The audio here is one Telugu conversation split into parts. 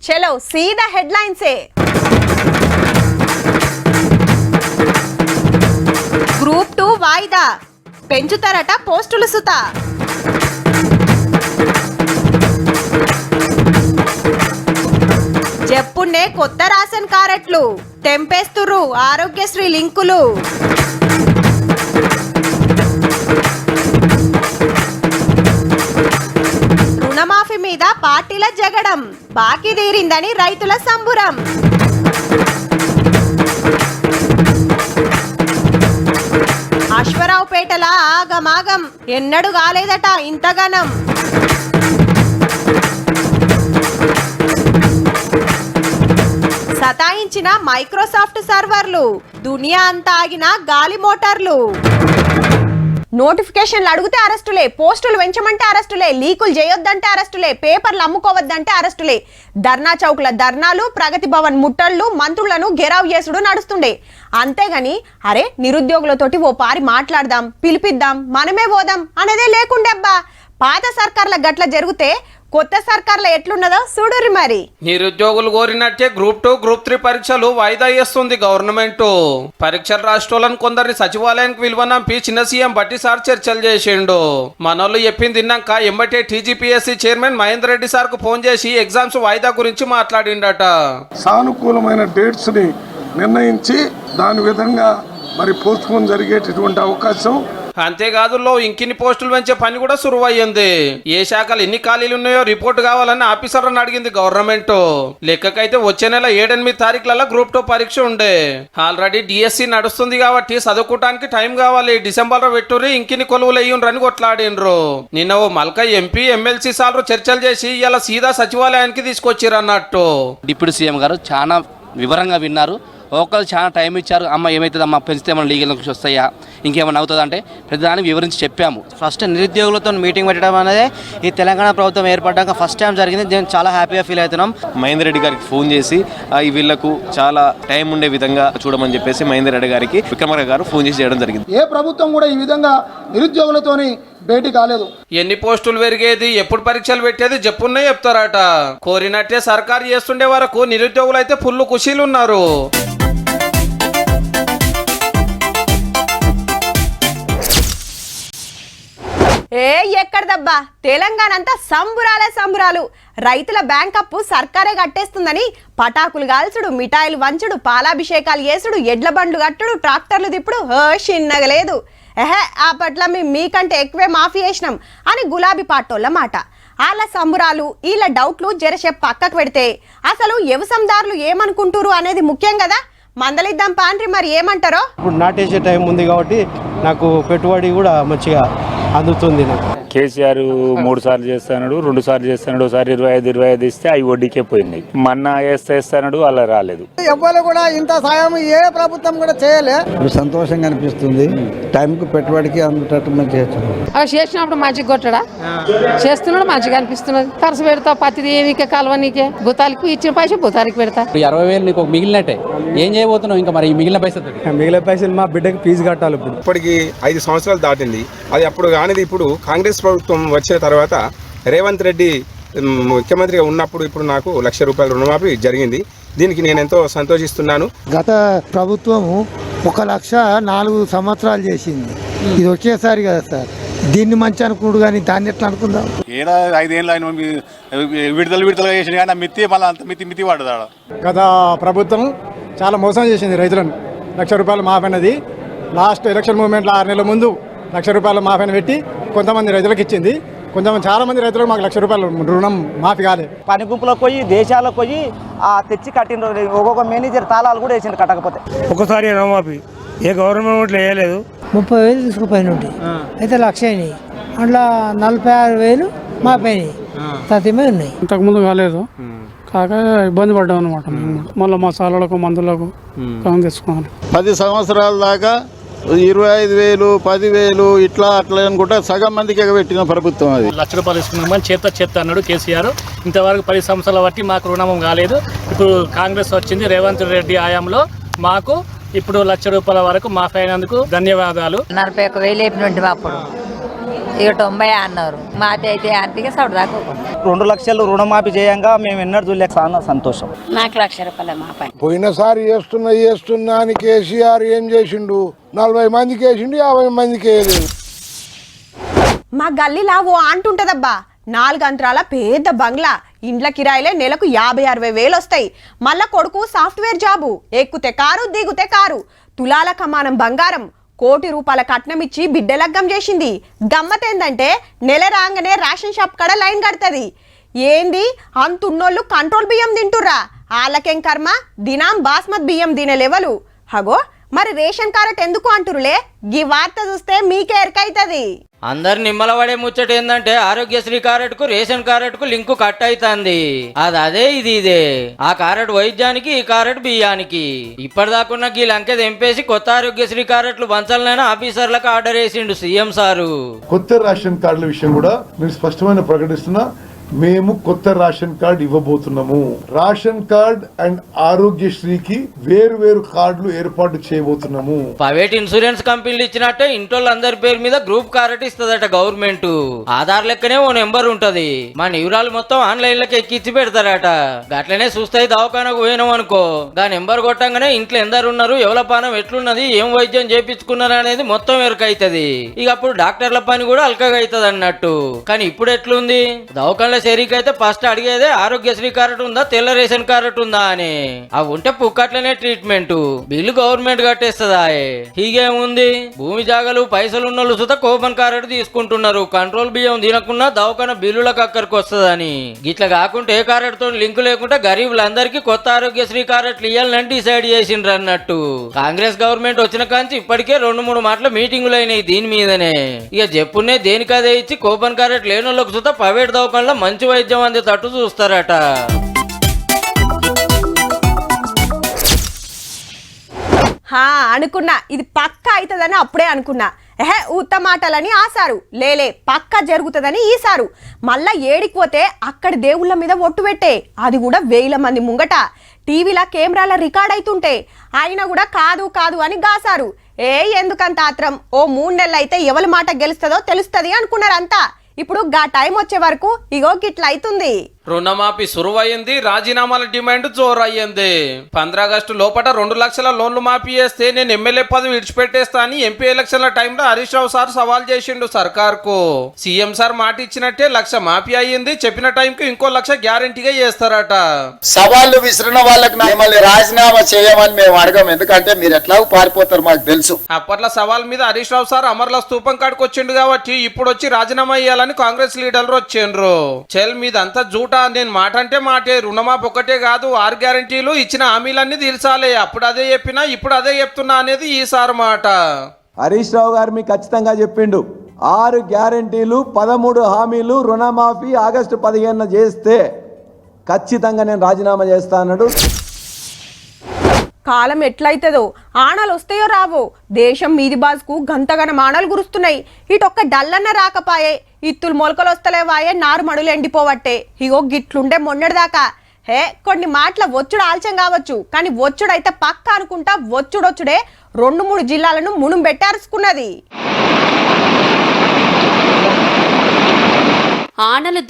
చలో సీదా హెడ్లైన్సే. గ్రూప్ 2 వాయిదా పెంచుతారట పోస్టులు సుత. చెప్పుండే కొత్త రేషన్ కార్డులు తెంపేస్తుర్రు ఆరోగ్యశ్రీ లింకులు. రుణమాఫీ మీద పార్టీల జగడం బాకీ తీరిందని రైతుల సంబురం. అశ్వరావుపేటల ఆగమాగం ఎన్నడూ కాలేదట ఇంతగనం. సతాయించిన మైక్రోసాఫ్ట్ సర్వర్లు దునియా అంతా ఆగిన గాలి మోటార్లు. నోటిఫికేషన్లు అడిగితే అరెస్టులే, పోస్టులు పెంచమంటే అరెస్టులే, లీకులు చేయొద్దంటే అరెస్టులే, పేపర్లు అమ్ముకోవద్దంటే అరెస్టులే. ధర్నా చౌక్ల ధర్నాలు, ప్రగతి భవన్ ముట్టళ్లు, మంత్రులను గెరావ్ చేసుడు నడుస్తుండే. అంతేగాని అరే నిరుద్యోగులతోటి ఓ పారి మాట్లాడదాం, పిలిపిద్దాం, మనమే పోదాం అనేదే లేకుండే. అబ్బా పాత సర్కార్ల గట్ల జరిగితే కొత్త సర్కార్లో ఎట్లున్నదో చూడుర్రి. మరి నిరుద్యోగులు కోరినట్టే గ్రూప్ 2 గ్రూప్ 3 పరీక్షలు వాయిదా చేస్తుంది గవర్నమెంట్. పరీక్షలు రాష్ట్రాలను కొందరిని సచివాలయానికి విలువనంపి చిన్న సీఎం బట్టి సార్ చర్చలు చేసిండు. మనోళ్ళు చెప్పింది తిన్నాక ఎంబటే TGPSC chairman Mahender Reddy sir కు ఫోన్ చేసి ఎగ్జామ్స్ వాయిదా గురించి మాట్లాడిండట. సానుకూలమైన డేట్స్ ని నిర్ణయించి దాని విధంగా మరి పోస్ట్ పోన్ జరిగేటటువంటి అవకాశం. అంతేకాదు ఇంకిన్ని పోస్టులు పెంచే పని కూడా సురువయ్యింది. ఏ శాఖలు ఎన్ని ఖాళీలు ఉన్నాయో రిపోర్ట్ కావాలని ఆఫీసర్లను అడిగింది గవర్నమెంట్. లెక్కకైతే వచ్చే నెల 7-8 తారీఖులలో గ్రూప్ 2 పరీక్ష ఉండే. ఆల్రెడీ డిఎస్సి నడుస్తుంది కాబట్టి చదువుకోవడానికి టైం కావాలి. డిసెంబర్ లో పెట్టుర్రి ఇంకిన్ని కొలువులు అయ్యుండ్రని కొట్లాడిండ్రు. నిన్న ఓ మల్క ఎంపీ ఎమ్మెల్సీ సార్లు చర్చలు చేసి ఇలా సీదా సచివాలయానికి తీసుకొచ్చిర్రు అన్నట్టు. డిప్యూటీ సీఎం గారు చాలా వివరంగా విన్నారు. ఒకళ్ళు చాలా టైం ఇచ్చారు. అమ్మ ఏమవుతుంది అమ్మ పెంచితే ఏమైనా లీగల్ నుంచి వస్తాయా, ఇంకేమైనా అవుతుంది అంటే ప్రతిదాన్ని వివరించి చెప్పాము. ఫస్ట్ నిరుద్యోగులతో మీటింగ్ పెట్టడం అనేది ఈ తెలంగాణ ప్రభుత్వం ఏర్పడ్డాక ఫస్ట్ టైం జరిగింది. నేను చాలా హ్యాపీగా ఫీల్ అవుతున్నాం. మహేందర్ రెడ్డి గారికి ఫోన్ చేసి వీళ్లకు చాలా టైం ఉండే విధంగా చూడమని చెప్పేసి మహేందర్ రెడ్డి గారికి విక్రమార్క గారు ఫోన్ చేసి చేయడం జరిగింది. ఏ ప్రభుత్వం కూడా ఈ విధంగా నిరుద్యోగులతోని భేటీ కాలేదు. ఎన్ని పోస్టులు పెరిగేది, ఎప్పుడు పరీక్షలు పెట్టేది చెప్పున్నే చెప్తారట. కోరినట్టే సర్కారు చేస్తుండే వరకు నిరుద్యోగులు అయితే ఫుల్ ఖుషీలు ఉన్నారు. ఎక్కడదబ్బా తెలంగాణ అంతా సంబురాలే సంబురాలు. రైతుల బ్యాంక్ అప్పు సర్కారే కట్టేస్తుందని పటాకులు కాల్చుడు, మిఠాయిలు వంచుడు, పాలాభిషేకాలు చేసుడు, ఎడ్ల బండ్లు కట్టుడు, ట్రాక్టర్లు తిప్పుడు చిన్నగలేదు. ఆ పట్ల మీకంటే ఎక్కువే మాఫీ చేసినాం అని గులాబీ పాటోళ్ళ మాట. వాళ్ళ సంబురాలు వీళ్ళ డౌట్లు జరసేపు పక్కకు పెడితే అసలు వ్యవసాయదారులు ఏమనుకుంటారు అనేది ముఖ్యం కదా. మందలిద్దాం పాండ్రి, మరి ఏమంటారో. ఇప్పుడు నాటేసే టైం ఉంది కాబట్టి నాకు పెట్టుబడి కూడా మంచిగా అందుతుంది. నాకు కేసీఆర్ 3 సార్లు చేస్తాడు, 2 సార్లు చేస్తాడు. ఒకసారి 25 ఇస్తే అవి వడ్డీకే పోయినాయి. మన్నా వేస్తాడు, అలా రాలేదు. ఎవ్వరు కూడా ఇంత సాయం ఏ ప్రభుత్వం కూడా చేయలే. సంతోషంగా అనిపిస్తుంది. టైంకు పెట్టుబడికి అందుతట్టు అవి చేసినప్పుడు మంచిగా కొట్టడా చేస్తున్నాడు, మంచిగా అనిపిస్తున్నది. ఖర్చు పెడతా పత్తి నీకే కాలువ నీకే భూతాలకు ఇచ్చిన పైసలు భూతానికి పెడతా. 60,000 నీకు మిగిలినట్టే ఏం చేయబోతున్నావు? ఇంకా మరి మిగిలిన పైసలు మా బిడ్డకి ఫీజు కట్టాలి. ఇప్పుడు ఇప్పటికి 5 సంవత్సరాలు దాటింది. అది అప్పుడు కానిది ఇప్పుడు కాంగ్రెస్ ప్రభుత్వం వచ్చిన తర్వాత రేవంత్ రెడ్డి ముఖ్యమంత్రిగా ఉన్నప్పుడు ఇప్పుడు నాకు ₹1,00,000 రుణమాఫీ జరిగింది. దీనికి నేను ఎంతో సంతోషిస్తున్నాను. గత ప్రభుత్వము 1,04,000 సంవత్సరాలు చేసింది. ఇది ఒకేసారి కదా సార్. దీన్ని మంచి అనుకున్నాడు కానీ దాన్ని ఎట్లా అనుకుందాం? 5 ఏళ్ళు ఆయన విడుదలగా చేసిన కానీ మిత్తి మళ్ళీ అంత మితి పడదాడు. గత ప్రభుత్వం చాలా మోసం చేసింది రైతులను. ₹1,00,000 మాఫీ అన్నది లాస్ట్ ఎలక్షన్ మూమెంట్లో 6 నెలల ముందు ₹1,00,000 మాఫీ అని పెట్టి కొంతమంది రైతులకు ఇచ్చింది. చాలా మంది రైతులకు మాకు ₹1,00,000 రుణం మాఫీ కాలేదు. పని గుంపులకు పోయి దేశాలకు పోయి తెచ్చి కట్టిన ఒక్కొక్క మేనేజర్ తాళాలు కూడా వేసిండు కట్టకపోతే. ఒకసారి రుణమాఫీ ఏ గవర్నమెంట్ వేయలేదు. 30,000 తీసుకుపోయిన ఉంటే అయితే 1,00,000 అయినాయి. అందులో 46,000 మాఫీ అయినాయి. సత్యమే ఉన్నాయి. ఇంతకుముందు కాలేదు కాక ఇబ్బంది పడ్డాం అనమాట. మళ్ళీ మసాలాలకు మందులకు తెచ్చుకోవాలి. 10 సంవత్సరాల దాకా 25,000 10,000 ఇట్లా అట్లా అనుకుంటా సగం మందికి ఎగబెట్టిన ప్రభుత్వం అది. ₹1,00,000 తీసుకున్నామని చేత అన్నాడు కేసీఆర్. ఇంతవరకు 10 సంవత్సరాల బట్టి మాకు రుణం కాలేదు. ఇప్పుడు కాంగ్రెస్ వచ్చింది, రేవంత్ రెడ్డి హయాంలో మాకు ఇప్పుడు ₹1,00,000 వరకు మాఫీ అయినందుకు ధన్యవాదాలు. 41,000 అప్పుడు ఇక 90 అన్నారు మాపి అయితే ఆర్థిక సౌదాకు 2 లక్షలు రుణమాఫీ చేయంగా మేము ఎన్నడూ చూడలేక చాలా సంతోషం. నాకు 1,00,000 రూపాయల మాపి. పోయినసారి చేస్తున్నా అని కేసీఆర్ ఏం చేసిండు? 40 మందికి వేసిండు, 50 మందికి వేయలేదు. మా గల్లీలా ఓ అంటుంటదబ్బా, 4 అంతరాల పెద్ద బంగ్లా, ఇండ్ల కిరాయిలే నెలకు 50-60 వేలు వస్తాయి. మళ్ళా కొడుకు సాఫ్ట్వేర్ జాబు, ఎక్కుతే కారు దిగుతే కారు, తులాల కమానం బంగారం, ₹1 కోటి కట్నం ఇచ్చి బిడ్డలగ్గం చేసింది. గమ్మతేందంటే నెల రాగానే రేషన్ షాప్ కడ లైన్ కడుతుంది. ఏంది అంతున్నోళ్ళు కంట్రోల్ బియ్యం తింటుర్రా? వాళ్ళకేం కర్మ, దినాం బాస్మత్ బియ్యం తినే లెవెలు. హగో మరి రేషన్ కార్డు ఎందుకు అంటురులే? గీ వార్త చూస్తే మీకే ఎరకైతుంది. అందరు నిమ్మలపడే ముచ్చట ఏందంటే ఆరోగ్యశ్రీ కార్డుకు రేషన్ కార్డుకు లింకు కట్ అవుతుంది. అదే ఇదే ఆ కార్డు వైద్యానికి, ఈ కార్డు బియ్యానికి. ఇప్పటిదాకున్న గీ లంకె తెంపేసి కొత్త ఆరోగ్యశ్రీ కార్డులు పంచాలని ఆఫీసర్లకు ఆర్డర్ వేసిండు సీఎం సారు. కొత్త రేషన్ కార్డుల విషయం కూడా నేను స్పష్టమైన ప్రకటిస్తున్నా, మేము కొత్త రేషన్ కార్డు ఇవ్వబోతున్నాము. రేషన్ కార్డ్ అండ్ ఆరోగ్యశ్రీకి వేరు కార్డులు ఏర్పాటు చేయబోతున్నాము. ప్రైవేట్ ఇన్సూరెన్స్ కంపెనీలు ఇచ్చినట్టే ఇంటోళ్ళందరి పేరు మీద గ్రూప్ కార్డు ఇస్తుందట గవర్నమెంట్. ఆధార్ లెక్కనే ఓ నెంబర్ ఉంటది, మన వివరాలు మొత్తం ఆన్లైన్ లకి ఎక్కిచ్చి పెడతారట. గట్లనే చూస్తాయి దవాఖానకు పోయినాం అనుకో, దా నెంబర్ కొట్టంగానే ఇంట్లో ఎందరు ఉన్నారు, ఎవల పానం ఎట్లున్నది, ఏం వైద్యం చేపించుకున్నారు అనేది మొత్తం ఎరకైతది. ఇక అప్పుడు డాక్టర్ల పని కూడా అల్కగా అవుతుంది అన్నట్టు. కానీ ఇప్పుడు ఎట్లుంది, దవాఖాన అయితే ఫస్ట్ అడిగేదే ఆరోగ్యశ్రీ కార్డు ఉందా, తెల్ల రేషన్ కార్డు ఉందా అని. అవి ఉంటే పుక్కట్లనే ట్రీట్మెంట్, బిల్లు గవర్నమెంట్ కట్టేస్తుందా? హీగేముంది, భూమి జాగాలు పైసలు ఉన్న సుత కూపన్ కార్డు తీసుకుంటున్నారు. కంట్రోల్ బియ్యం తినకుండా దవాఖాన బిల్లులకు అక్కడికి వస్తుందని. గిట్లా కాకుండా ఏ కార్డుతో లింకు లేకుండా గరీబులందరికీ కొత్త ఆరోగ్యశ్రీ కార్డులు ఇవ్వాలని డిసైడ్ చేసిండ్రు అన్నట్టు. కాంగ్రెస్ గవర్నమెంట్ వచ్చిన కాంచి ఇప్పటికే 2-3 మాటలు మీటింగులు అయినాయి దీని మీదనే. ఇక చెప్పునే దేనికదే ఇచ్చి కూపన్ కార్డు లేని వాళ్ళకి సుత ప్రైవేట్ దవాఖానలో మంచి వైద్యం అందేటట్టు చూస్తారట. అనుకున్నా ఇది పక్కా అవుతుందని అప్పుడే అనుకున్నా. ఊత మాటలని ఆసారు, లేలే పక్కా జరుగుతుందని ఈసారు. మళ్ళా ఏడికి పోతే అక్కడి దేవుళ్ళ మీద ఒట్టు పెట్టే, అది కూడా 1000 మంది ముంగట. టీవీల కెమెరాల రికార్డ్ అవుతుంటే ఆయన కూడా కాదు అని గాసారు. ఎందుకంత ఆత్రం, ఓ 3 నెలలు అయితే ఎవరి మాట గెలుస్తుందో తెలుస్తుంది అనుకున్నారంతా. ఇప్పుడు గా టైం వచ్చే వరకు ఇగో గిట్లా అవుతుంది. రుణమాఫీ సురువయ్యింది, రాజీనామాల డిమాండ్ జోరయ్యింది. 15 ఆగస్టు లోపల 2 లక్షల లోన్లు మాఫీ చేస్తే నేను ఎమ్మెల్యే పదవి విడిచిపెట్టేస్తా అని ఎంపీ ఎలక్షన్ల టైంలో హరీష్ రావు సార్ సవాల్ చేసిండు సర్కార్కు. సీఎం సార్ మాట ఇచ్చినట్టే 1,00,000 మాఫీ అయ్యింది, చెప్పిన టైంకి ఇంకో 1,00,000 గ్యారంటీగా చేస్తారట. సవాళ్లు విసిరిన వాళ్ళకి మిమ్మల్ని రాజీనామా చేయమని మేము అడగం, ఎందుకంటే మీరు ఎట్లా పారిపోతారు మాకు తెలుసు. అప్పట్లో సవాల్ మీద హరీష్ రావు సార్ అమర్ల స్తూపం కాడికి వచ్చిండు కాబట్టి ఇప్పుడు వచ్చి రాజీనామా చేయాలని కాంగ్రెస్ లీడర్లు వచ్చిండ్రు. చెల్ మీద అంతా జూట, నేను మాట అంటే మాటే, రుణమాఫీ ఒక్కటే కాదు 6 గ్యారంటీలు ఇచ్చిన హామీలన్నీ తీర్చాలి. అప్పుడు అదే చెప్పినా ఇప్పుడు అదే చెప్తున్నా అనేది ఈసారి మాట. హరీష్ రావు గారు మీకు ఖచ్చితంగా చెప్పిండు, 6 గ్యారంటీలు 13 హామీలు రుణమాఫీ ఆగస్టు 15 చేస్తే ఖచ్చితంగా నేను రాజీనామా చేస్తా అన్నాడు. కాలం ఎట్లయితుందో, ఆనలు వస్తాయో రావో, దేశం మీది బాజుకు గంతగనం ఆనలు గురుస్తున్నాయి. ఇటొక్క డల్లన్న రాకపాయే, ఇత్తులు మొలకలు వస్తలేవాయే, నారు మడులు ఎండిపోవట్టే. ఇగో గిట్లుండే మొన్నటిదాకా. కొన్ని మాటల వచ్చుడు ఆలస్యం కావచ్చు, కానీ వచ్చుడైతే పక్క అనుకుంటా వచ్చుడొచ్చుడే 2-3 జిల్లాలను మునుం పెట్టారుసుకున్నది. ఆనలు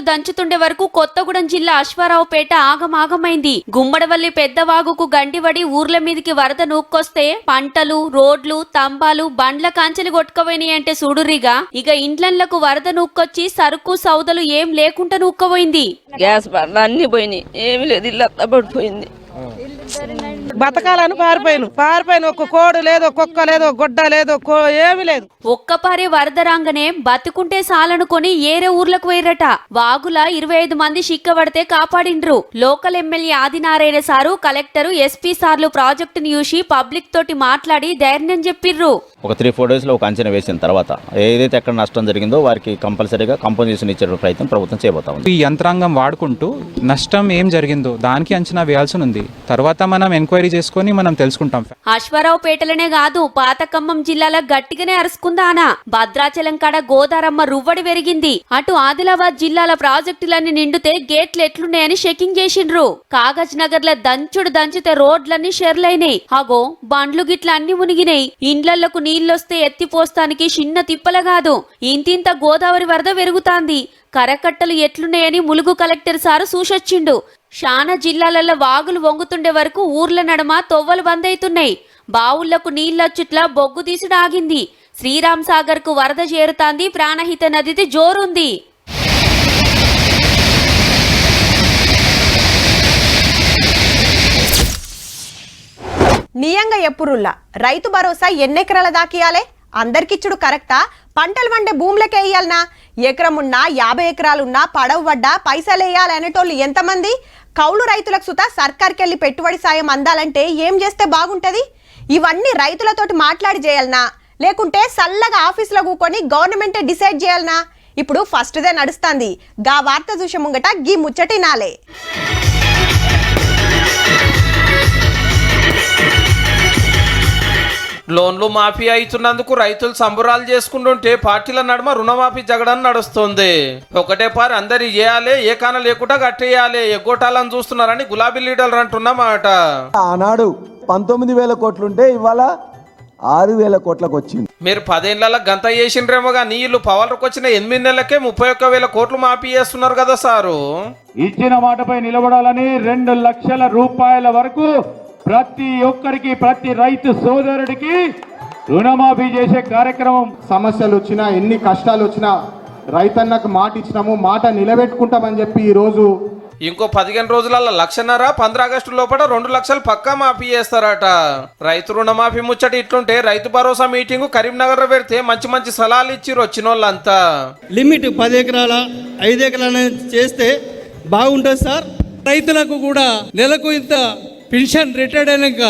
దంచుతుండే వరకు కొత్తగూడెం జిల్లా అశ్వారావుపేట ఆగమాగమైంది. గుమ్మడవల్లి పెద్దవాగుకు గండివడి ఊర్ల మీదికి వరద నూక్కొస్తే పంటలు, రోడ్లు, తంబాలు, బండ్ల కాంచెలు కొట్టుకుపోయినాయి అంటే చూడురిగా. ఇక ఇండ్లకు వరద నూక్కొచ్చి సరుకు సౌదలు ఏం లేకుండా నూక్కపోయింది. గ్యాస్ బండ్లు అన్ని పోయినాయి, ఏమి లేదు, ఇల్లు పడిపోయింది. బతకాలని పారిపోయిన ఒక్క కోడు లేదు, కుక్క లేదు, గుడ్డ లేదు, ఏమి లేదు. ఒక్కపారే వరద రాగానే బతుకుంటే సాలనుకొని ఏరే ఊర్లకు పోయిరట. వాగుల 25 మంది చిక్కబడితే కాపాడిండ్రు. Local MLA Adinarayana sir, collector, SP సార్లు ప్రాజెక్టును చూసి పబ్లిక్ తోటి మాట్లాడి ధైర్యం చెప్పిర్రు. ఒక 3-4 డేస్ లో ఒక అంచనా వేసిన తర్వాత ఏదైతే ఎక్కడ నష్టం జరిగిందో వారికి కంపల్సరీగా కంపెన్సేషన్ ఇచ్చే ప్రయత్నం ప్రభుత్వం చేయబోతా ఉంది. ఈ యంత్రాంగం వాడుకుంటూ నష్టం ఏం జరిగిందో దానికి అంచనా వేయాల్సి ఉంది. తర్వాత మనం ఎంక్వైరీ ఎంక్వైరీ చేసుకొని మనం తెలుసుకుంటాం. అశ్వారావుపేటలోనే కాదు పాత ఖమ్మం జిల్లాలో గట్టిగానే అరుసుకుందానా. భద్రాచలం కాడ గోదారమ్మ రువ్వడి పెరిగింది. అటు ఆదిలాబాద్ జిల్లాల ప్రాజెక్టులన్నీ నిండితే గేట్లు ఎట్లున్నాయని చెకింగ్ చేసిండ్రు. కాగజ్ నగర్ లో దంచితే రోడ్లన్నీ షెర్లైనాయి. అగో బండ్లు గిట్ల అన్ని మునిగినాయి. ఇండ్లకు నీళ్లొస్తే ఎత్తిపోస్తానికి చిన్న తిప్పల కాదు, ఇంతింత గోదావరి వరద పెరుగుతాంది. కరకట్టలు ఎట్లున్నాయని ములుగు కలెక్టర్ సారు చూసొచ్చిండు. శానా జిల్లాలలో వాగులు వంగుతుండే వరకు ఊర్ల నడమ తొవ్వలు బందైతున్నాయి. బావుళ్లకు నీళ్లచ్చుట్లా బొగ్గు తీసుడు ఆగింది. శ్రీరామ్ సాగర్ కు వరద చేరుతాంది. ప్రాణహిత నదిది జోరుంది. నియంగా ఎప్పురుల్లా రైతు భరోసా ఎన్నెకరాల దాకియాలే? అందరికిచ్చుడు కరెక్టా? పంటలు వండే భూములకే వేయాలనా? ఎకరమున్నా 50 ఎకరాలున్నా పడవ పడ్డా పైసలేయాలి అనేటోళ్ళు ఎంతమంది? కౌలు రైతులకు సుతా సర్కార్కెళ్ళి పెట్టుబడి సాయం అందాలంటే ఏం చేస్తే బాగుంటది? ఇవన్నీ రైతులతోటి మాట్లాడి చేయాలనా, లేకుంటే సల్లగా ఆఫీసులో కూకొని గవర్నమెంటే డిసైడ్ చేయాలనా? ఇప్పుడు ఫస్ట్ దే నడుస్తాంది. గా వార్త చూసే ముంగట గీ ముచ్చటినాలే. లోన్లు మాఫీ అవుతున్నందుకు రైతులు సంబురాలు చేసుకుంటుంటే పార్టీల నడుమ రుణమాఫీ జగడం నడుస్తుంది. ఒకటే పారి అందరి చేయాలి, ఏ కాన లేకుండా కట్టేయాలి, ఎగ్గొట్టాలని చూస్తున్నారని గులాబీ లీడర్లు అంటున్నమాట. ఆనాడు 19,000 కోట్లుంటే ఇవాళ 6,000 కోట్లకు వచ్చింది. మీరు 10 ఏళ్లలో గంత చేసిండ్రేమో కానీ వీళ్ళు పవర్లకు వచ్చిన 8 నెలలకే 31,000 కోట్లు మాఫీ చేస్తున్నారు కదా సారు. ఇచ్చిన మాటపై నిలబడాలని 2 లక్షల రూపాయల వరకు ప్రతి ఒక్కరికి, ప్రతి రైతు సోదరుడికి రుణమాఫీ చేసే కార్యక్రమం. సమస్యలు వచ్చినా, ఎన్ని కష్టాలు వచ్చినా రైతన్నకు మాట ఇచ్చినాము, మాట నిలబెట్టుకుంటామని చెప్పి ఈరోజు ఇంకో 15 రోజులలో 1,50,000 15 ఆగస్టు లోపల 2 లక్షలు పక్కా మాఫీ చేస్తారట. రైతు రుణమాఫీ ముచ్చట ఇట్లుంటే రైతు భరోసా మీటింగ్ కరీంనగర్ లో పెడితే మంచి మంచి సలహాలు ఇచ్చిరు వచ్చిన వాళ్ళంతా. లిమిట్ 10 ఎకరాల 5 ఎకరాల చేస్తే బాగుంటుంది సార్. రైతులకు కూడా నెలకు ఇంత పెన్షన్ రిటైర్డ్ అయినాక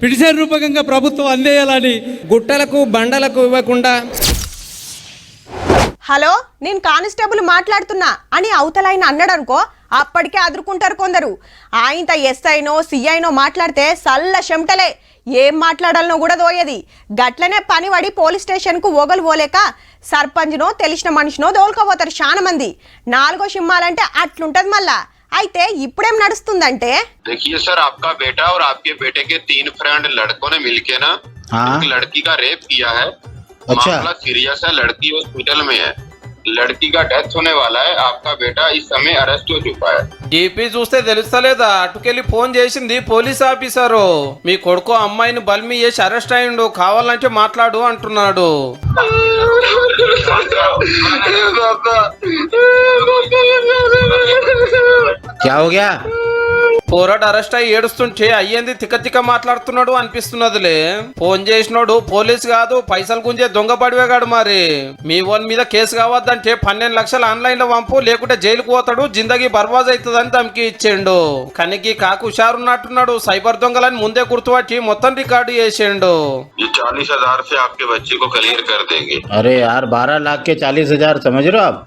పెన్షన్ రూపకంగా ప్రభుత్వం అందేయాలని, గుట్టలకు బండలకు ఇవ్వకుండా. హలో, నేను కానిస్టేబుల్ మాట్లాడుతున్నా అని అవతలైన అన్నాడనుకో, అప్పటికే అదురుకుంటారు కొందరు. ఆయనత ఎస్ఐనో సిఐనో మాట్లాడితే సల్ల చెమటలే, ఏం మాట్లాడాలనో కూడా దోయది. గట్లనే పని పడి పోలీస్ స్టేషన్ కు ఓగలు పోలేక సర్పంచ్నో తెలిసిన మనిషినో దోలుకోపోతారు చాలా మంది. 4వ సిమ్మాలంటే అట్లుంటది మళ్ళా. అయితే ఇప్పుడేం నడుస్తుందంటే, देखिए सर, आपका बेटा और आपके बेटे के 3 फ्रेंड लड़कों ने मिलके ना एक लड़की का रेप किया है. मामला सीरियस है, लड़की हॉस्पिटल में है, लड़की का डेथ होने वाला है. आपका बेटा इस समय अरेस्ट हो चुका है. డీపీ చూస్తే తెలుస్తలేదా? అటుకెళ్ళి ఫోన్ చేసింది పోలీస్ ఆఫీసరు. మీ కొడుకు అమ్మాయిని బల్మి చేసి అరెస్ట్ అయ్యిండు, కావాలంటే మాట్లాడు అంటున్నాడు. పోరాడు అరెస్ట్ అయ్యి ఏడుస్తుంటే అయ్యింది తిక్క మాట్లాడుతున్నాడు అనిపిస్తున్నదిలే. ఫోన్ చేసినోడు పోలీస్ కాదు, పైసలు గుంజే దొంగ పడివేగాడు. మరి మీ ఓన్ మీద కేసు కావద్దంటే 12 లక్షలు ఆన్లైన్ లో పంపు, లేకుంటే జైలుకు పోతాడు, జిందగీ బర్బాజ్ అవుతుందని ధమ్కి ఇచ్చిండు. కనికి కాకు హుషారున్నట్టున్నాడు. సైబర్ దొంగలని ముందే గుర్తుపట్టి మొత్తం రికార్డు చేసిండు. 40,000 से आपके बच्चे को क्लियर कर देंगे. अरे यार 12 लाख के 40,000 समझ रहे हो आप?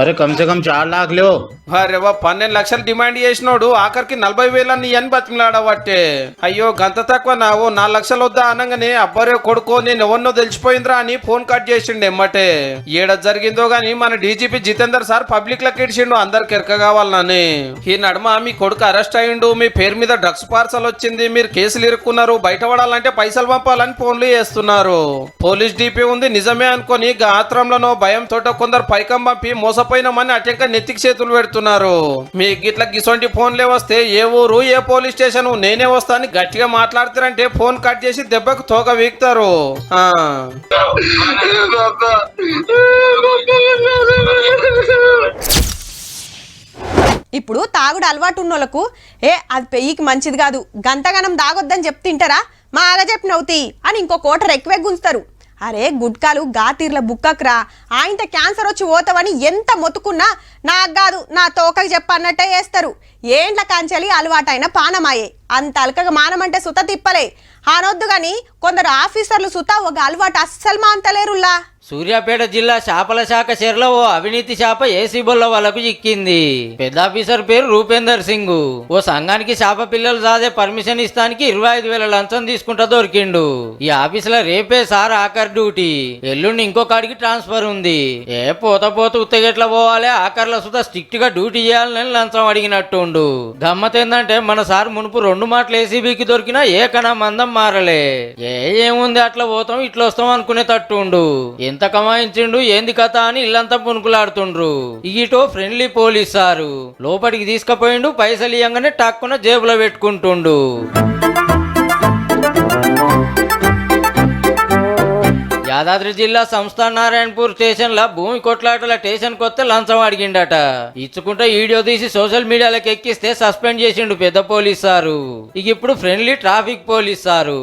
अरे कम से कम 4 लाख लो. అరే 12 లక్షలు డిమాండ్ చేసినోడు ఆఖరికి 40,000 అని బతిమలాడబట్టే. అయ్యో గంత తక్కువ నావు 4 లక్షలు వద్దా అనగానే అబ్బరే కొడుకో నేను ఎవరినో తెలిసిపోయిందిరా అని ఫోన్ కట్ చేసిండు ఎమ్మటే. ఏడ జరిగిందో గానీ మన డీజీపీ జితేందర్ సార్ పబ్లిక్ లకి ఇడిచిండు అందరికి ఎరక కావాలని. ఈ నడుమ మీ కొడుకు అరెస్ట్ అయ్యిండు, మీ పేరు మీద డ్రగ్స్ పార్సల్ వచ్చింది, మీరు కేసులు ఇరుక్కున్నారు, బయటపడాలంటే పైసలు పంపాలని ఫోన్లు చేస్తున్నారు. పోలీస్ డీపీ ఉంది నిజమే అనుకొని గాత్రంలోనో భయంతో కొందరు పైకం పంపి మోసపోయినామని అటెంక నెత్తికి చేతులు పెడుతున్నారు. మీకు ఇట్లా గిసొంటి ఫోన్లే వస్తే ఏ ఊరు ఏ పోలీస్ స్టేషన్ నేనే వస్తాను గట్టిగా మాట్లాడతారంటే ఫోన్ కట్ చేసి దెబ్బకు తోక వీక్తారు. ఇప్పుడు తాగుడు అలవాటు ఉన్నోళ్ళకు అది పెయ్యికి మంచిది కాదు, గంతగనం దాగొద్దని చెప్తింటారా? మా ఆగ చెప్పినవుతి అని ఇంకో కోటర్ ఎక్కువే గుంజుతారు. అరే గుట్కాలు గాతీర్ల బుక్కకురా, ఆయనతో క్యాన్సర్ వచ్చి పోతావని ఎంత మొత్తుకున్నా నాకు కాదు నా తోకకి చెప్పన్నట్టే వేస్తారు. ఏండ్ల కాంచెలి అలవాటైన పానమాయే, అంత అలకగా మానమంటే సుత తిప్పలే అనొద్దు. గాని కొందరు ఆఫీసర్లు సుత ఒక అలవాటు అస్సలు మాంతలేరుల్లా. సూర్యాపేట జిల్లా చేపల శాఖ చెరలో ఓ అవినీతి చేప ఏసీ బొల్ల వాళ్ళకు చిక్కింది. పెద్ద ఆఫీసర్ పేరు రూపేందర్ సింగ్. ఓ సంఘానికి చేప పిల్లలు సాదే పర్మిషన్ ఇస్తానికి 25,000 లంచం తీసుకుంటా దొరికిండు. ఈ ఆఫీసులో రేపే సార్ ఆఖరి డ్యూటీ, ఎల్లుండి ఇంకో కాడికి ట్రాన్స్ఫర్ ఉంది. పోత ఉత్తగెట్లా పోవాలి, ఆఖర్లో సుధా స్ట్రిక్ట్ గా డ్యూటీ చేయాలని లంచం అడిగినట్టుండు. గమ్మత్ ఏందంటే మన సార్ మునుపు 2 మాటలు ఏసీబీకి దొరికినా ఏ కణా మందం మారలే. ఏముంది అట్లా పోతాం ఇట్లా వస్తాం అనుకునేటట్టుండు. ఎంత కమాయించిండు ఏంది కథ అని ఇల్లంతా పునుకులాడుతుండ్రు. ఇగిటో ఫ్రెండ్లీ పోలీస్ సారు లోపలికి తీసుకుపోయిండు, పైసలు ఇయ్యంగానే టక్కున జేబులో పెట్టుకుంటుండు. యాదాద్రి జిల్లా సంస్థాన్ నారాయణపూర్ స్టేషన్ లా భూమి కొట్లాటల స్టేషన్ కొత్త లంచం అడిగిండట. ఇచ్చుకుంటే వీడియో తీసి సోషల్ మీడియాలకు ఎక్కిస్తే సస్పెండ్ చేసిండు పెద్ద పోలీస్ సారు. ఇక ఇప్పుడు friendly traffic police sir.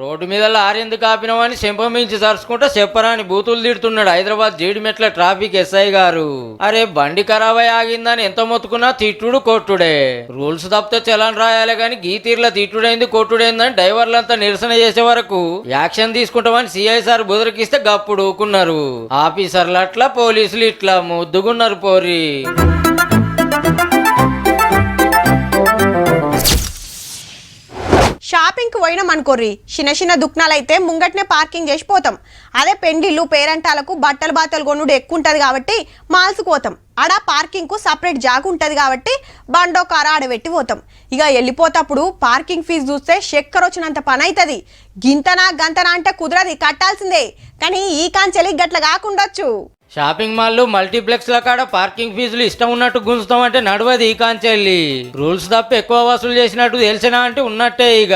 Road మీద లారీ ఎందుకు ఆపినామని చెంపమించి సరుచుకుంటా చెప్పరాని బూతులు తిడుతున్నాడు హైదరాబాద్ జీడిమెట్ల ట్రాఫిక్ ఎస్ఐ గారు. అరే బండి ఖరాబై ఆగిందని ఎంత మొత్తుకున్నా తిట్టుడు కొట్టుడే. రూల్స్ తప్పితే చలాన్ రాయాలి గాని గీతీర్ల తిట్టుడైంది కొట్టుడైందని డ్రైవర్లంతా నిరసన చేసే వరకు యాక్షన్ తీసుకుంటామని సిఐ సార్ బుదరకిస్తే గప్పుడు ఊకున్నారు. ఆఫీసర్లు అట్లా పోలీసులు ఇట్లా ముద్దుగున్నారు పోరి. షాపింగ్ కు పోయినాం అనుకోర్రి, చిన్న దుకాణాలైతే ముంగట్నే పార్కింగ్ చేసి పోతాం. అదే పెండిళ్ళు పేరంటాలకు బట్టలు బాతలు కొనుడు ఎక్కువ ఉంటది కాబట్టి మాల్స్ పోతాం. ఆడ పార్కింగ్ కు సపరేట్ జాగు ఉంటది కాబట్టి బండో కార ఆడబెట్టి పోతాం. ఇక వెళ్ళిపోతప్పుడు పార్కింగ్ ఫీజు చూస్తే చక్కెర వచ్చినంత పని అవుతుంది. గింతనా గంతనా అంటే కుదరది, కట్టాల్సిందే. కానీ ఈ కాంచెలి గట్ల కాకుండొచ్చు. షాపింగ్ మాల్లు మల్టీప్లెక్స్ ల కాడ పార్కింగ్ ఫీజులు ఇష్టం ఉన్నట్టు గుంజుతామంటే నడవది ఈ కాంచెల్లి. రూల్స్ తప్ప ఎక్కువ వసూలు చేసినట్టు తెలిసినా అంటే ఉన్నట్టే. ఇక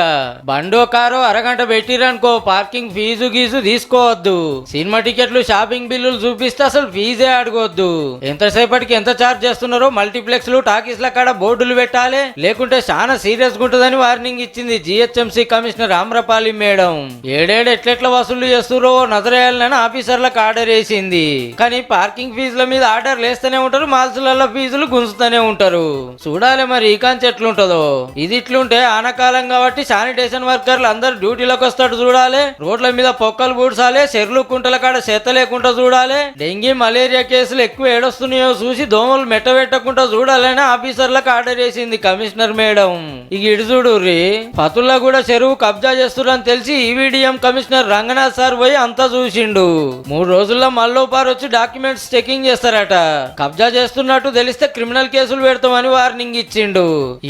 బండో కారో అరగంట పెట్టిరనుకో పార్కింగ్ ఫీజు గీజు తీసుకోవద్దు. సినిమా టికెట్లు షాపింగ్ బిల్లులు చూపిస్తే అసలు ఫీజే అడగొద్దు. ఎంతసేపటికి ఎంత ఛార్జ్ చేస్తున్నారో మల్టీప్లెక్స్ లు టాకీస్ ల కాడ బోర్డులు పెట్టాలి, లేకుంటే చాలా సీరియస్ గుంటదని వార్నింగ్ ఇచ్చింది జిహెచ్ఎంసీ కమిషనర్ ఆమ్రపాలి మేడం. ఏడేడు ఎట్లెట్ల వసూలు చేస్తురో నజరేయాలని ఆఫీసర్లకు ఆర్డర్ వేసింది. కానీ పార్కింగ్ ఫీజుల మీద ఆర్డర్ లేస్తూనే ఉంటారు, మాల్సులలో ఫీజులు గుంజుతూనే ఉంటారు. చూడాలి మరి ఈ కాంచి ఎట్లుంటదో. ఇది ఇట్లుంటే ఆనకాలం కాబట్టి శానిటేషన్ వర్కర్లు అందరు డ్యూటీలోకి వస్తాడు చూడాలి. రోడ్ల మీద పొక్కలు పూడ్చాలి, చెర్లు కుంటల కాడ చెత్త లేకుండా చూడాలి. డెంగీ మలేరియా కేసులు ఎక్కువ ఏడొస్తున్నాయో చూసి దోమలు మెట్టబెట్టకుండా చూడాలని ఆఫీసర్లకు ఆర్డర్ చేసింది కమిషనర్ మేడం. ఇక ఇటు చూడుర్రి, పతుల్లో కూడా చెరువు కబ్జా చేస్తున్నారని తెలిసి ఈవీడీఎం కమిషనర్ రంగనాథ్ సార్ పోయి అంతా చూసిండు. 3 రోజుల్లో మల్లోపారు వచ్చి డాక్యుమెంట్స్ చెకింగ్ చేస్తారట. కబ్జా చేస్తున్నట్టు తెలిస్తే క్రిమినల్ కేసులు పెడతామని వార్నింగ్ ఇచ్చిండు.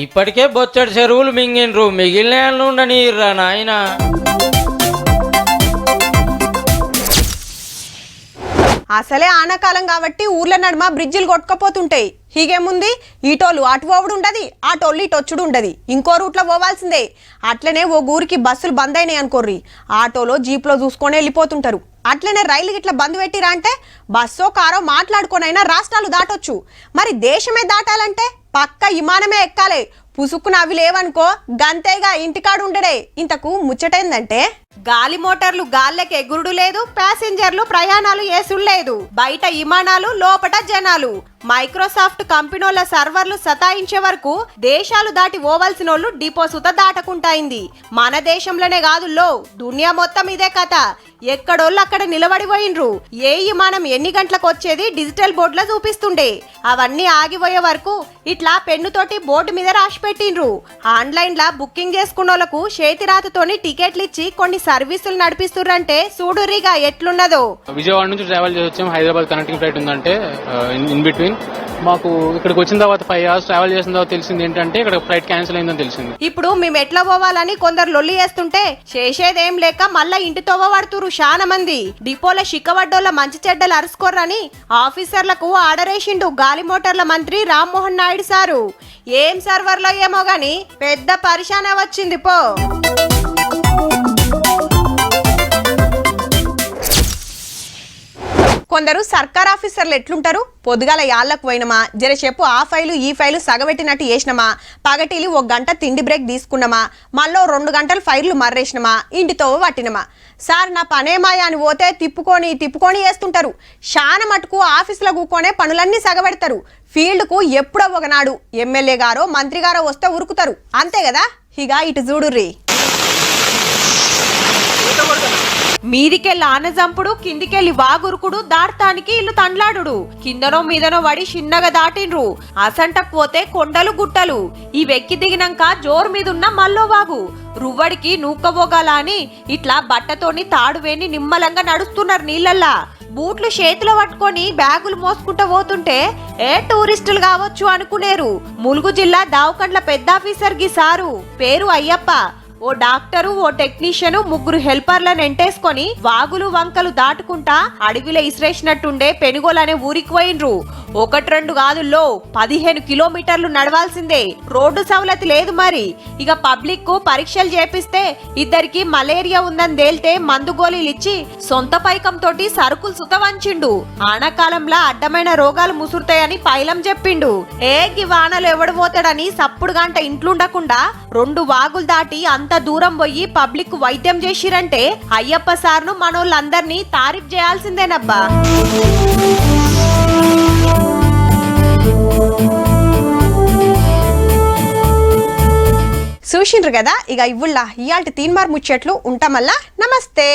ఇప్పటికే బొచ్చడి చెరువులు మింగిండ్రు, మిగిలిన ఉండనీర్రా నాయనా. అసలే ఆనకాలం కాబట్టి ఊర్ల నడుమ బ్రిడ్జిలు కొట్టుకపోతుంటాయి. హీగేముంది, ఈటోళ్ళు అటు పోవుడు ఉండదు, ఆటోళ్ళు ఇటు వచ్చుడు ఉండదు. ఇంకో రూట్లో పోవాల్సిందే. అట్లనే ఓ ఊరికి బస్సులు బంద్ అయినాయి అనుకోర్రి, ఆటోలో జీప్లో చూసుకొని వెళ్ళిపోతుంటారు. అట్లనే రైలు గిట్ల బంద్ పెట్టిరా అంటే బస్సో కారో మాట్లాడుకోనైనా రాష్ట్రాలు దాటొచ్చు. మరి దేశమే దాటాలంటే పక్క విమానమే ఎక్కాలి. పుసుక్కున అవి లేవనుకో గంతేగా ఇంటికాడు ఉండడే. ఇంతకు ముచ్చటేందంటే గాలి మోటార్లు గాల్లకి ఎగురుడు లేదు, ప్యాసింజర్లు ప్రయాణాలు చేసుడు లేదు. బయట విమానాలు లోపట జనాలు. మైక్రోసాఫ్ట్ కంపెనీల సర్వర్లు సతాయించే వరకు దేశాలు దాటి పోవాల్సిన వాళ్ళు డిపో సుత దాటకుంటాయింది. మన దేశంలోనే కాదు లో దునియా మొత్తం ఇదే కథ. ఎక్కడోళ్ళు అక్కడ నిలబడిపోయిండ్రు. ఏ విమానం ఎన్ని గంటలకు వచ్చేది డిజిటల్ బోర్డులో చూపిస్తుండే. అవన్నీ ఆగిపోయే వరకు ఇట్లా పెన్నుతోటి బోర్డు మీద రాసి పెట్టిండ్రు. ఆన్లైన్ లా బుకింగ్ చేసుకున్న వాళ్ళకు చేతిరాతతోని టికెట్లు ఇచ్చి కొన్ని సర్వీసులు నడిపిస్తుర్రంటే చూడురిగా ఎట్లున్నదో. విజయవాడ నుంచి ట్రావెల్ చేసి వచ్చాం. హైదరాబాద్ కనెక్టింగ్ ఫ్లైట్ ఉందంటే ఇన్ బిట్వీన్ మాకు ఇక్కడికి వచ్చిన తర్వాత 5 hours ట్రావెల్ చేసిన తర్వాత తెలిసింది ఏంటంటే ఇక్కడ ఫ్లైట్ క్యాన్సిల్ అయిందని తెలిసింది. ఇప్పుడు మేము ఎట్లా పోవాలని కొందరు లొల్లి చేస్తుంటే చేసేదేం లేక మళ్ళా ఇంటి తోవబడుతురు చాలా మంది. డిపోల షిక్కవడ్డోళ్ళ మంచి చెడ్డలు అరుసుకోర్రని ఆఫీసర్లకు ఆర్డర్ వేసిండు గాలి మోటార్ల మంత్రి రామ్మోహన్ నాయుడు సారు. ఏం సర్వర్లో ఏమో గాని పెద్ద పరిశానే వచ్చింది పో. కొందరు సర్కార్ ఆఫీసర్లు ఎట్లుంటారు, పొద్దుగాల యాళ్ళకు పోయినమా, జరసేపు ఆ ఫైలు ఈ ఫైలు సగబెట్టినట్టు చేసినమా, పగటిలి 1 గంట తిండి బ్రేక్ తీసుకున్నామా, మళ్ళీ 2 గంటలు ఫైర్లు మర్రేసినమా, ఇంటితో పట్టినమా. సార్ నా పనేమాయ అని పోతే తిప్పుకొని వేస్తుంటారు. శాన మటుకు ఆఫీసులో కూకోనే పనులన్నీ సగబెడతారు. ఫీల్డ్కు ఎప్పుడో ఒకనాడు ఎమ్మెల్యే గారో మంత్రి గారో వస్తే ఉరుకుతారు, అంతే కదా. ఇక ఇటు చూడుర్రీ, మీదికెళ్ళి ఆనజంపుడు, కిందికెళ్ళి వాగురుకుడు, దాటానికి ఇల్లు తండ్లాడు, కిందనో మీదనో వడి చిన్నగా దాటిండ్రు. అసంటకు పోతే కొండలు గుట్టలు, ఈ వెక్కి దిగినాక జోరు మీదున్న మల్లో వాగు, రువ్వడికి నూక్కబోగాల అని ఇట్లా బట్టతోని తాడువేని నిమ్మలంగా నడుస్తున్నారు నీళ్ళల్లా. బూట్లు చేతిలో పట్టుకొని బ్యాగులు మోసుకుంటూ పోతుంటే టూరిస్టులు కావచ్చు అనుకునేరు. ములుగు జిల్లా దావకండ్ల పెద్ద ఆఫీసర్ గి సారు, పేరు అయ్యప్ప. ఓ డాక్టరు, ఓ టెక్నీషియన్, 3 హెల్పర్లను ఎంటేసుకొని వాగులు వంకలు దాటుకుంటా అడవిలో ఇసిరేసినట్టుండే పెనుగోలు అనే ఊరికి పోయిండ్రు. 1-2 కాదుల్లో 15 కిలోమీటర్లు నడవాల్సిందే. రోడ్డు సవలతి లేదు మరి. ఇక పబ్లిక్ కు పరీక్షలు చేపిస్తే ఇద్దరికి మలేరియా ఉందని తేల్తే మందు గోళీలు ఇచ్చి సొంత పైకం తోటి సరుకులు సుతవంచిండు. ఆనకాలంలో అడ్డమైన రోగాలు ముసురుతాయని పైలం చెప్పిండు. గి వానలు ఎవడు పోతాడని సప్పుడు గంట ఇంట్లుండకుండా 2 వాగులు దాటి అంత దూరం పోయి పబ్లిక్ వైద్యం చేసిరంటే అయ్యప్ప సార్ను మనోళ్ళందరినీ తారీఫ్ చేయాల్సిందేనబ్బా. చూసిండ్రు కదా, ఇక ఇవ్వుల్లా ఇయాల్టి తీన్మార్ ముచ్చట్లు ఉంటామల్లా. నమస్తే.